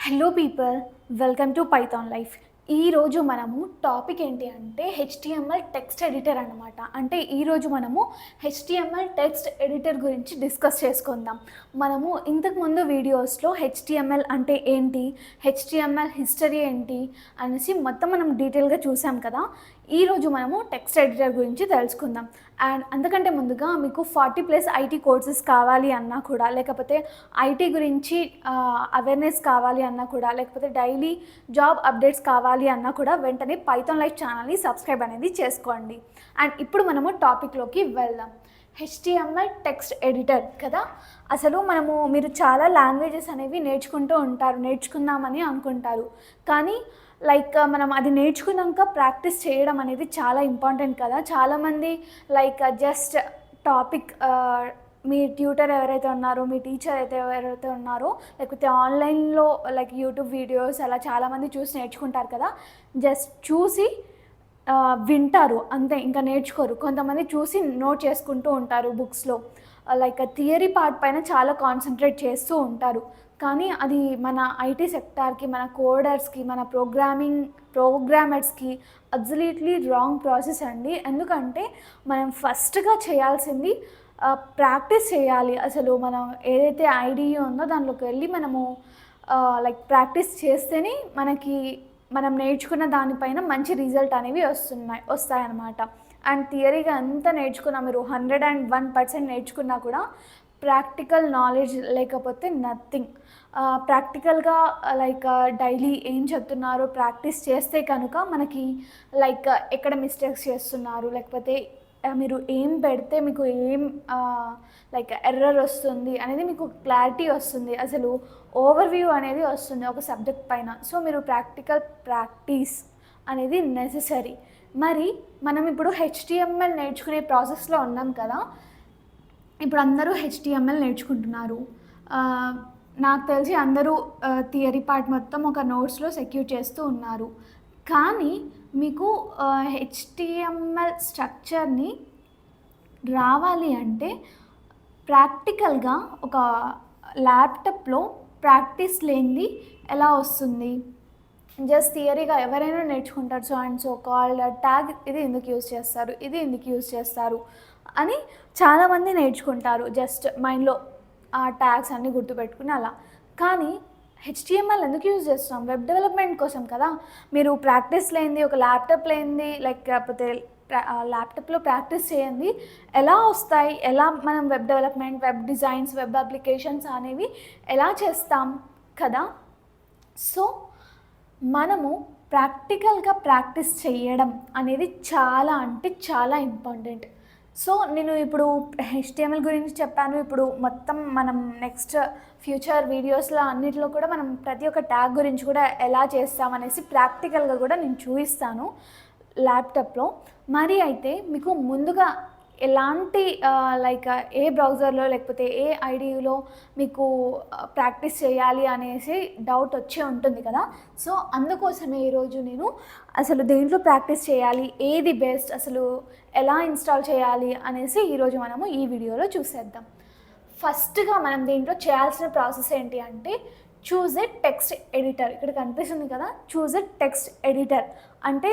Hello people, welcome to Python life. ఈరోజు మనము topic ఏంటి అంటే హెచ్టిఎంఎల్ టెక్స్ట్ ఎడిటర్ అనమాట. అంటే ఈరోజు మనము హెచ్టిఎంఎల్ టెక్స్ట్ ఎడిటర్ గురించి డిస్కస్ చేసుకుందాం. మనము ఇంతకుముందు వీడియోస్లో హెచ్టిఎంఎల్ అంటే ఏంటి, హెచ్టిఎంఎల్ హిస్టరీ ఏంటి అనేసి మొత్తం మనం డీటెయిల్గా చూసాం కదా. ఈరోజు మనము టెక్స్ట్ ఎడిటర్ గురించి తెలుసుకుందాం. అండ్ అంతకంటే ముందుగా మీకు 40+ ఐటీ కోర్సెస్ కావాలి అన్నా కూడా, లేకపోతే ఐటీ గురించి అవేర్నెస్ కావాలి అన్నా కూడా, లేకపోతే డైలీ జాబ్ అప్డేట్స్ కావాలి అన్నా కూడా వెంటనే పైథాన్ లైఫ్ ఛానల్ని సబ్స్క్రైబ్ అనేది చేసుకోండి. అండ్ ఇప్పుడు మనము టాపిక్లోకి వెళ్దాం. హెచ్టిఎంఎల్ టెక్స్ట్ ఎడిటర్ కదా. అసలు మీరు చాలా లాంగ్వేజెస్ అనేవి నేర్చుకుందామని అనుకుంటారు. కానీ మనం అది నేర్చుకున్నాక ప్రాక్టీస్ చేయడం అనేది చాలా ఇంపార్టెంట్ కదా. చాలామంది జస్ట్ టాపిక్ మీ ట్యూటర్ ఎవరైతే ఉన్నారో, మీ టీచర్ ఎవరైతే ఉన్నారో, లేకపోతే ఆన్లైన్లో యూట్యూబ్ వీడియోస్ అలా చాలామంది చూసి నేర్చుకుంటారు కదా. జస్ట్ చూసి వింటారు అంతే, ఇంకా నేర్చుకోరు. కొంతమంది చూసి నోట్ చేసుకుంటూ ఉంటారు బుక్స్లో. థియరీ పార్ట్ పైన చాలా కాన్సన్ట్రేట్ చేస్తూ ఉంటారు. కానీ అది మన ఐటీ సెక్టార్కి, మన కోడర్స్కి, మన ప్రోగ్రామర్స్కి అబ్సల్యూట్లీ రాంగ్ ప్రాసెస్ అండి. ఎందుకంటే మనం ఫస్ట్గా చేయాల్సింది ప్రాక్టీస్ చేయాలి. అసలు మనం ఏదైతే ఐడియా ఉందో దాంట్లోకి వెళ్ళి మనము ప్రాక్టీస్ చేస్తేనే మనం నేర్చుకున్న దానిపైన మంచి రిజల్ట్ అనేవి వస్తాయన్నమాట. అండ్ థియరీగా అంతా నేర్చుకున్నా, మీరు 101% నేర్చుకున్నా కూడా ప్రాక్టికల్ నాలెడ్జ్ లేకపోతే నథింగ్. ప్రాక్టికల్గా డైలీ ఏం చెప్తున్నారో ప్రాక్టీస్ చేస్తే కనుక మనకి ఎక్కడ మిస్టేక్స్ చేస్తున్నారు, లేకపోతే మీరు ఏం పెడితే మీకు ఏం ఎర్రర్ వస్తుంది అనేది మీకు క్లారిటీ వస్తుంది. అసలు ఓవర్వ్యూ అనేది వస్తుంది ఒక సబ్జెక్ట్ పైన. సో మీరు ప్రాక్టీస్ అనేది నెససరీ. మరి మనం ఇప్పుడు హెచ్టిఎంఎల్ నేర్చుకునే ప్రాసెస్లో ఉన్నాం కదా. ఇప్పుడు అందరూ హెచ్టిఎంఎల్ నేర్చుకుంటున్నారు. నాకు తెలిసి అందరూ థియరీ పార్ట్ మొత్తం ఒక నోట్స్లో సెక్యూర్ చేస్తూ ఉన్నారు. కానీ మీకు హెచ్టిఎంఎల్ స్ట్రక్చర్ని రావాలి అంటే ప్రాక్టికల్గా ఒక ల్యాప్టాప్లో ప్రాక్టీస్ లేనిది ఎలా వస్తుంది? జస్ట్ థియరీగా ఎవరైనా నేర్చుకుంటారు. So and so called tag ఇది ఎందుకు యూజ్ చేస్తారు అని చాలామంది నేర్చుకుంటారు. జస్ట్ మైండ్లో ఆ ట్యాగ్స్ అన్నీ గుర్తుపెట్టుకుని అలా. కానీ హెచ్టిఎంఎల్ ఎందుకు యూజ్ చేస్తాం? వెబ్ డెవలప్మెంట్ కోసం కదా. మీరు ప్రాక్టీస్ లేనిది, ఒక ల్యాప్టాప్ లేనిది, లేకపోతే ల్యాప్టాప్లో ప్రాక్టీస్ చేయండి ఎలా వస్తాయి? ఎలా మనం web development, web designs, web applications అనేవి ఎలా చేస్తాం కదా. సో మనము ప్రాక్టికల్గా ప్రాక్టీస్ చేయడం అనేది చాలా అంటే చాలా ఇంపార్టెంట్. సో నేను ఇప్పుడు హెచ్టిఎంఎల్ గురించి చెప్పాను. ఇప్పుడు మొత్తం మనం నెక్స్ట్ ఫ్యూచర్ వీడియోస్లో అన్నిటిలో కూడా మనం ప్రతి ఒక్క ట్యాగ్ గురించి కూడా ఎలా చేస్తామనేసి ప్రాక్టికల్గా కూడా నేను చూపిస్తాను ల్యాప్టాప్లో. మరి అయితే మీకు ముందుగా ఎలాంటి ఏ బ్రౌజర్లో లేకపోతే ఏ ఐడిలో మీకు ప్రాక్టీస్ చేయాలి అనేసి డౌట్ వచ్చే ఉంటుంది కదా. సో అందుకోసమే ఈరోజు నేను అసలు దేంట్లో ప్రాక్టీస్ చేయాలి, ఏది బెస్ట్, అసలు ఎలా ఇన్స్టాల్ చేయాలి అనేసి ఈరోజు మనము ఈ వీడియోలో చూసేద్దాం. ఫస్ట్గా మనం దీంట్లో చేయాల్సిన ప్రాసెస్ ఏంటి అంటే చూజ్ ఎ టెక్స్ట్ ఎడిటర్. ఇక్కడ కనిపిస్తుంది కదా, చూజ్ ఎ టెక్స్ట్ ఎడిటర్ అంటే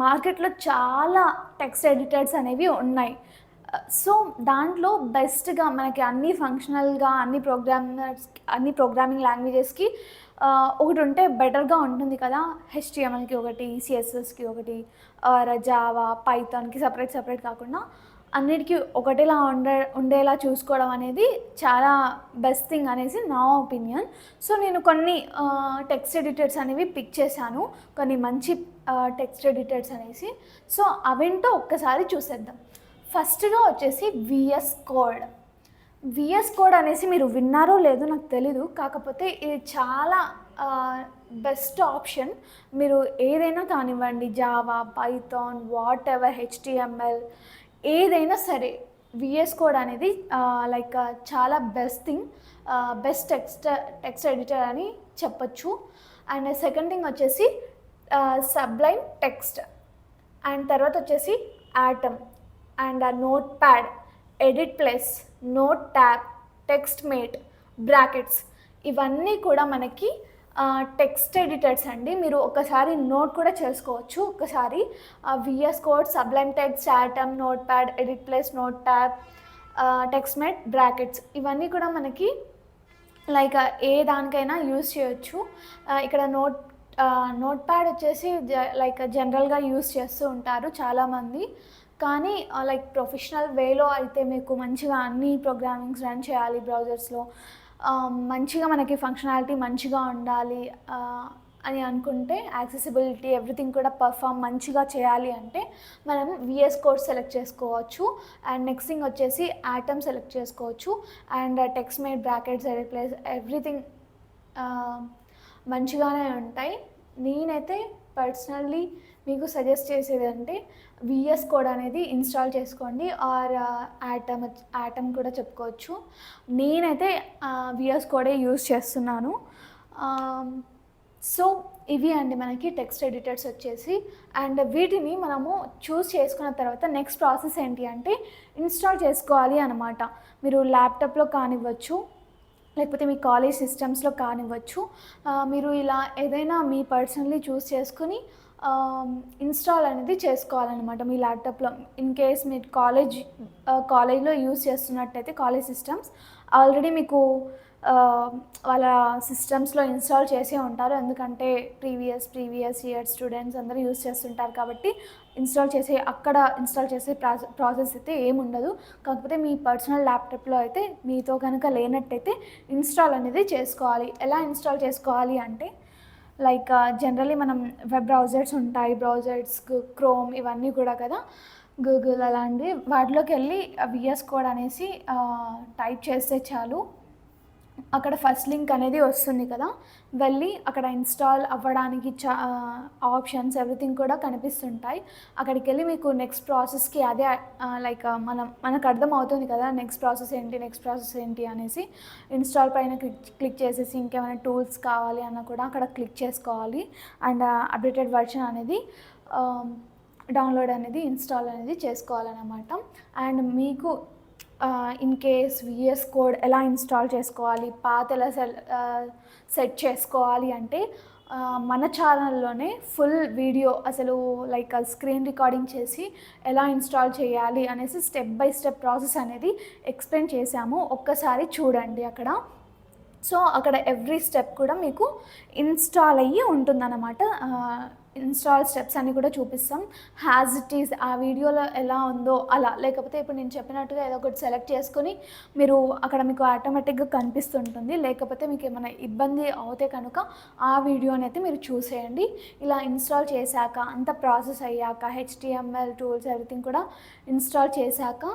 మార్కెట్లో చాలా టెక్స్ట్ ఎడిటర్స్ అనేవి ఉన్నాయి. సో దాంట్లో బెస్ట్గా మనకి అన్ని ఫంక్షనల్గా అన్ని ప్రోగ్రామింగ్ లాంగ్వేజెస్కి ఒకటి ఉంటే బెటర్గా ఉంటుంది కదా. హెచ్టిఎంఎల్కి ఒకటి, సిఎస్ఎస్కి ఒకటి, జావా, పైథాన్కి సపరేట్ కాకుండా అన్నిటికీ ఒకటిలా ఉండేలా చూసుకోవడం అనేది చాలా బెస్ట్ థింగ్ అనేసి నా ఒపీనియన్. సో నేను కొన్ని టెక్స్ట్ ఎడిటర్స్ అనేవి పిక్ చేశాను, కొన్ని మంచి టెక్స్ట్ ఎడిటర్స్ అనేసి. సో అవేంటో ఒక్కసారి చూసేద్దాం. ఫస్ట్గా వచ్చేసి విఎస్ కోడ్ అనేసి మీరు విన్నారో లేదో నాకు తెలీదు. కాకపోతే ఇది చాలా బెస్ట్ ఆప్షన్. మీరు ఏదైనా కానివ్వండి, Java, Python, whatever, HTML ఏదైనా సరే, విఎస్ కోడ్ అనేది చాలా best thing, best text editor అని చెప్పచ్చు. అండ్ సెకండ్ థింగ్ వచ్చేసి సబ్లైమ్ టెక్స్ట్, అండ్ తర్వాత వచ్చేసి Atom, and note pad, edit plus, note tab, text mate, brackets. ఇవన్నీ కూడా మనకి టెక్స్ట్ ఎడిటర్స్ అండి. మీరు ఒకసారి నోట్ కూడా చేసుకోవచ్చు. ఒకసారి VS code, Sublime text, Atom, note pad, edit plus, note tab, TextMate, brackets ఇవన్నీ కూడా మనకి లైక్ ఏ దానికైనా యూజ్ చేయొచ్చు. ఇక్కడ నోట్ ప్యాడ్ వచ్చేసి లైక్ జనరల్గా యూజ్ చేస్తూ ఉంటారు చాలామంది. కానీ లైక్ ప్రొఫెషనల్ వేలో అయితే మీకు మంచిగా అన్ని ప్రోగ్రామింగ్స్ రన్ చేయాలి బ్రౌజర్స్లో, మంచిగా మనకి ఫంక్షనాలిటీ మంచిగా ఉండాలి అని అనుకుంటే, యాక్సెసిబిలిటీ ఎవ్రీథింగ్ కూడా పర్ఫామ్ మంచిగా చేయాలి అంటే మనం విఎస్ కోడ్ సెలెక్ట్ చేసుకోవచ్చు. అండ్ నెక్స్ట్ థింగ్ వచ్చేసి ఆటమ్ సెలెక్ట్ చేసుకోవచ్చు. And TextMate, brackets, edit plus everything మంచిగానే ఉంటాయి. నేనైతే పర్సనల్లీ మీకు సజెస్ట్ చేసేది అంటే విఎస్ కోడ్ అనేది ఇన్స్టాల్ చేసుకోండి, ఆర్ ఆటమ్ కూడా చెప్పుకోవచ్చు. నేనైతే విఎస్ కోడే యూజ్ చేస్తున్నాను. సో ఇవి అండి మనకి టెక్స్ట్ ఎడిటర్స్ వచ్చేసి. అండ్ వీటిని మనము చూస్ చేసుకున్న తర్వాత నెక్స్ట్ ప్రాసెస్ ఏంటి అంటే ఇన్స్టాల్ చేసుకోవాలి అన్నమాట. మీరు ల్యాప్టాప్లో కానివ్వచ్చు, లేకపోతే మీ కాలేజ్ సిస్టమ్స్లో కానివ్వచ్చు. మీరు ఇలా ఏదైనా మీ పర్సనల్లీ చూస్ చేసుకుని ఇన్స్టాల్ అనేది చేసుకోవాలన్నమాట మీ ల్యాప్టాప్లో. ఇన్ కేస్ మీరు కాలేజ్లో యూజ్ చేస్తున్నట్టయితే కాలేజ్ సిస్టమ్స్ ఆల్రెడీ మీకు వాళ్ళ సిస్టమ్స్లో ఇన్స్టాల్ చేసే ఉంటారు. ఎందుకంటే ప్రీవియస్ ఇయర్ స్టూడెంట్స్ అందరూ యూజ్ చేస్తుంటారు కాబట్టి అక్కడ ఇన్స్టాల్ చేసే ప్రాసెస్ అయితే ఏముండదు. కాకపోతే మీ పర్సనల్ ల్యాప్టాప్లో అయితే మీతో కనుక లేనట్టయితే ఇన్స్టాల్ అనేది చేసుకోవాలి. ఎలా ఇన్స్టాల్ చేసుకోవాలి అంటే లైక్ జనరల్లీ మనం వెబ్ బ్రౌజర్స్ ఉంటాయి, క్రోమ్ ఇవన్నీ కూడా కదా, గూగుల్ అలాంటివి, వాటిలోకి వెళ్ళి విఎస్ కోడ్ అనేసి టైప్ చేస్తే చాలు. అక్కడ ఫస్ట్ లింక్ అనేది వస్తుంది కదా, వెళ్ళి అక్కడ ఇన్స్టాల్ అవ్వడానికి ఆప్షన్స్ ఎవ్రీథింగ్ కూడా కనిపిస్తుంటాయి. అక్కడికి వెళ్ళి మీకు నెక్స్ట్ ప్రాసెస్కి అదే లైక్ మనకు అర్థం అవుతుంది కదా నెక్స్ట్ ప్రాసెస్ ఏంటి అనేసి. ఇన్స్టాల్ పైన క్లిక్ చేసేసి ఇంకేమైనా టూల్స్ కావాలి అన్న కూడా అక్కడ క్లిక్ చేసుకోవాలి. అండ్ అప్డేటెడ్ వర్షన్ అనేది డౌన్లోడ్ అనేది ఇన్స్టాల్ అనేది చేసుకోవాలన్నమాట. అండ్ మీకు ఇన్ కేస్ విఎస్ కోడ్ ఎలా ఇన్స్టాల్ చేసుకోవాలి, పాత్ ఎలా సెట్ చేసుకోవాలి అంటే మన ఛానల్లోనే ఫుల్ వీడియో అసలు లైక్ స్క్రీన్ రికార్డింగ్ చేసి ఎలా ఇన్స్టాల్ చేయాలి అనేసి స్టెప్ బై స్టెప్ ప్రాసెస్ అనేది ఎక్స్ప్లెయిన్ చేశాము. ఒక్కసారి చూడండి అక్కడ. సో అక్కడ ఎవ్రీ స్టెప్ కూడా మీకు ఇన్స్టాల్ అయ్యి ఉంటుందన్నమాట. ఇన్స్టాల్ స్టెప్స్ అన్నీ కూడా చూపిస్తాం. హ్యాజ్ ఇట్ ఈజ్ ఆ వీడియోలో ఎలా ఉందో అలా, లేకపోతే ఇప్పుడు నేను చెప్పినట్టుగా ఏదో ఒకటి సెలెక్ట్ చేసుకుని మీరు అక్కడ మీకు ఆటోమేటిక్గా కనిపిస్తుంటుంది. లేకపోతే మీకు ఏమైనా ఇబ్బంది అవుతే కనుక ఆ వీడియోని అయితే మీరు చూసేయండి. ఇలా ఇన్స్టాల్ చేశాక అంత ప్రాసెస్ అయ్యాక HTML టూల్స్ ఎవ్రీథింగ్ కూడా ఇన్స్టాల్ చేశాక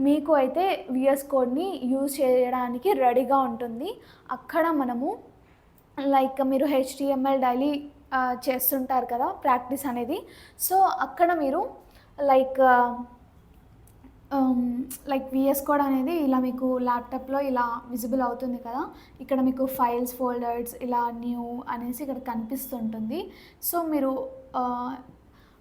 మీకు అయితే విఎస్ కోడ్ని యూజ్ చేయడానికి రెడీగా ఉంటుంది. అక్కడ మనము లైక్ మీరు HTML డైలీ చేస్తుంటారు కదా ప్రాక్టీస్ అనేది. సో అక్కడ మీరు లైక్ విఎస్ కోడ్ అనేది ఇలా మీకు ల్యాప్టాప్లో ఇలా విజిబుల్ అవుతుంది కదా. ఇక్కడ మీకు ఫైల్స్, ఫోల్డర్స్ ఇలా న్యూ అనేసి ఇక్కడ కనిపిస్తుంటుంది. సో మీరు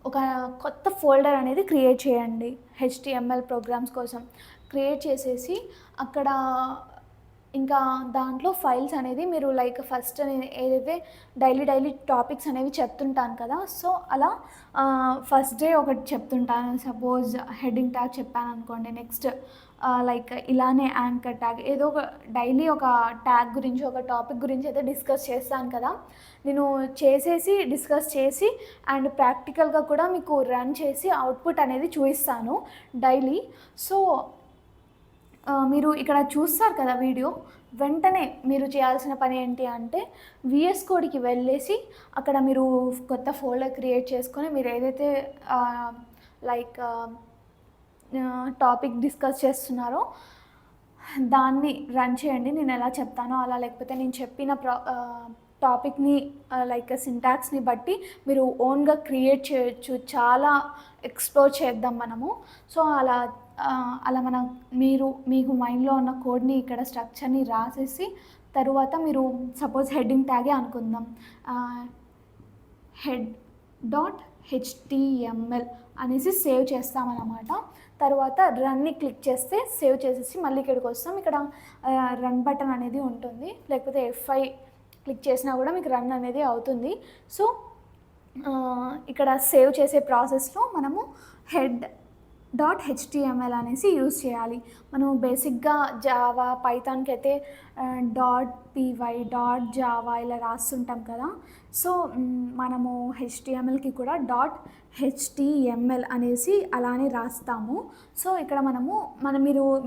ఒక కొత్త ఫోల్డర్ అనేది క్రియేట్ చేయండి HTML ప్రోగ్రామ్స్ కోసం. క్రియేట్ చేసేసి అక్కడ ఇంకా దాంట్లో ఫైల్స్ అనేది మీరు లైక్ ఫస్ట్ నేను ఏదైతే డైలీ టాపిక్స్ అనేవి చెప్తుంటాను కదా, సో అలా ఫస్ట్ డే ఒకటి చెప్తుంటాను. సపోజ్ హెడ్డింగ్ ట్యాగ్ చెప్పాను అనుకోండి, నెక్స్ట్ లైక్ ఇలానే యాంకర్ ట్యాగ్, ఏదో ఒక డైలీ ఒక ట్యాగ్ గురించి ఒక టాపిక్ గురించి అయితే డిస్కస్ చేస్తాను కదా. నేను డిస్కస్ చేసి అండ్ ప్రాక్టికల్గా కూడా మీకు రన్ చేసి అవుట్పుట్ అనేది చూపిస్తాను డైలీ. సో మీరు ఇక్కడ చూస్తారు కదా వీడియో, వెంటనే మీరు చేయాల్సిన పని ఏంటి అంటే విఎస్ కోడ్కి వెళ్ళేసి అక్కడ మీరు కొత్త ఫోల్డర్ క్రియేట్ చేసుకొని మీరు ఏదైతే లైక్ టాపిక్ డిస్కస్ చేస్తున్నారో దాన్ని రన్ చేయండి. నేను ఎలా చెప్తానో అలా, లేకపోతే నేను చెప్పిన టాపిక్ని లైక్ సింటాక్స్ని బట్టి మీరు ఓన్గా క్రియేట్ చేయొచ్చు. చాలా ఎక్స్ప్లోర్ చేద్దాం మనము. సో అలా మీకు మైండ్లో ఉన్న కోడ్ని ఇక్కడ స్ట్రక్చర్ని రాసేసి తరువాత మీరు సపోజ్ హెడ్డింగ్ ట్యాగే అనుకుందాం, head.html అనేసి సేవ్ చేస్తామన్నమాట. తర్వాత రన్ని క్లిక్ చేస్తే సేవ్ చేసేసి మళ్ళీ ఇక్కడికి వస్తాం. ఇక్కడ రన్ బటన్ అనేది ఉంటుంది, లేకపోతే F5 క్లిక్ చేసినా కూడా మీకు రన్ అనేది అవుతుంది. సో ఇక్కడ సేవ్ చేసే ప్రాసెస్లో మనము head.html అనేసి యూజ్ చేయాలి. మనం బేసిక్గా జావా పైథాన్కి అయితే .py .java ఇలా రాస్తుంటాం కదా. సో మనము HTMLకి కూడా .html అనేసి అలానే రాస్తాము. సో ఇక్కడ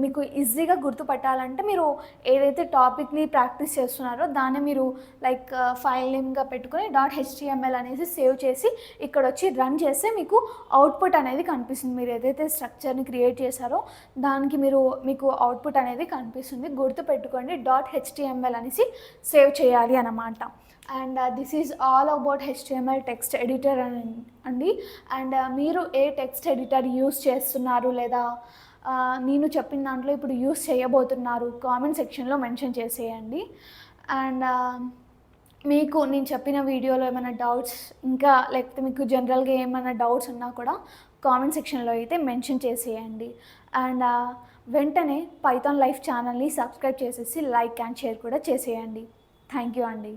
మీకు ఈజీగా గుర్తుపట్టాలంటే మీరు ఏదైతే టాపిక్ని ప్రాక్టీస్ చేస్తున్నారో దాన్ని మీరు లైక్ ఫైల్ నేమ్గా పెట్టుకొని .html అనేసి సేవ్ చేసి ఇక్కడ వచ్చి రన్ చేస్తే మీకు అవుట్పుట్ అనేది కనిపిస్తుంది. మీరు ఏదైతే స్ట్రక్చర్ని క్రియేట్ చేశారో దానికి మీకు అవుట్పుట్ అనేది కనిపిస్తుంది. గుర్తుపెట్టుకోండి .html అనేసి సేవ్ చేయాలి అన్నమాట. And this is all about HTML text editor అండి. అండ్ మీరు ఏ టెక్స్ట్ ఎడిటర్ యూస్ చేస్తున్నారు లేదా నేను చెప్పిన దాంట్లో ఇప్పుడు యూస్ చేయబోతున్నారు కామెంట్ సెక్షన్లో మెన్షన్ చేసేయండి. అండ్ మీకు నేను చెప్పిన వీడియోలో ఏమైనా డౌట్స్ ఇంకా లేకపోతే మీకు జనరల్గా ఏమైనా డౌట్స్ ఉన్నా కూడా కామెంట్ సెక్షన్లో అయితే మెన్షన్ చేసేయండి. అండ్ వెంటనే పైథాన్ లైఫ్ ఛానల్ని సబ్స్క్రైబ్ చేసేసి లైక్ అండ్ షేర్ కూడా చేసేయండి. థ్యాంక్ యూ అండి.